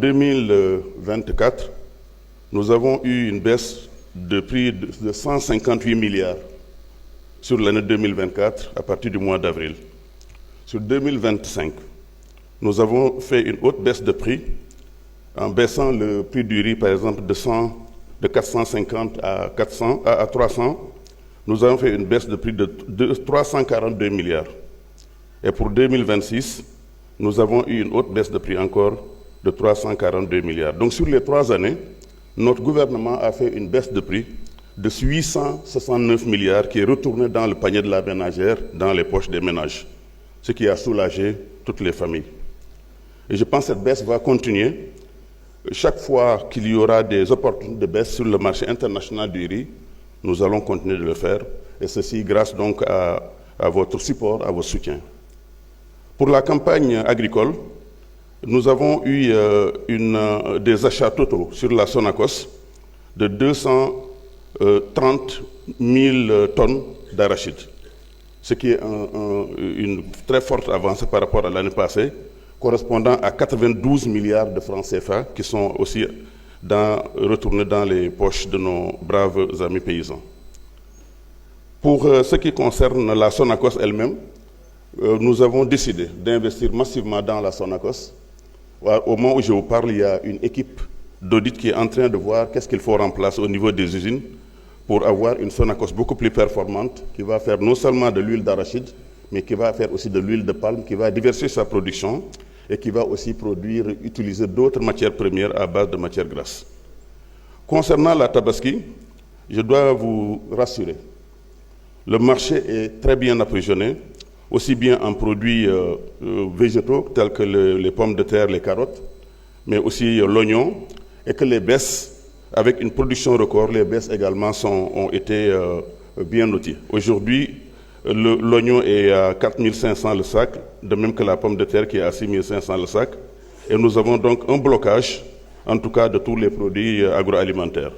2024, nous avons eu une baisse de prix de 158 milliards sur l'année 2024 à partir du mois d'avril. Sur 2025, nous avons fait une haute baisse de prix en baissant le prix du riz, par exemple, de 450 à 300. Nous avons fait une baisse de prix de 342 milliards. Et pour 2026, nous avons eu une haute baisse de prix encore de 342 milliards. Donc sur les 3 années, notre gouvernement a fait une baisse de prix de 869 milliards qui est retourné dans le panier de la ménagère, dans les poches des ménages, ce qui a soulagé toutes les familles. Et je pense que cette baisse va continuer. Chaque fois qu'il y aura des opportunités de baisse sur le marché international du riz, nous allons continuer de le faire, et ceci grâce donc à votre support, à votre soutien. Pour la campagne agricole, nous avons eu des achats totaux sur la Sonacos de 230 000 tonnes d'arachides, ce qui est une très forte avancée par rapport à l'année passée, correspondant à 92 milliards de francs CFA qui sont aussi retournés dans les poches de nos braves amis paysans. Pour ce qui concerne la Sonacos elle-même, nous avons décidé d'investir massivement dans la Sonacos. Au moment où je vous parle, il y a une équipe d'audit qui est en train de voir qu'est-ce qu'il faut remplacer au niveau des usines pour avoir une Sonacos beaucoup plus performante qui va faire non seulement de l'huile d'arachide, mais qui va faire aussi de l'huile de palme, qui va diversifier sa production et qui va aussi utiliser d'autres matières premières à base de matières grasses. Concernant la Tabaski, je dois vous rassurer, le marché est très bien approvisionné, aussi bien en produits végétaux tels que les pommes de terre, les carottes, mais aussi l'oignon, et que les baisses, avec une production record, les baisses également ont été bien notées. Aujourd'hui, l'oignon est à 4 500 le sac, de même que la pomme de terre qui est à 6 500 le sac, et nous avons donc un blocage, en tout cas de tous les produits agroalimentaires.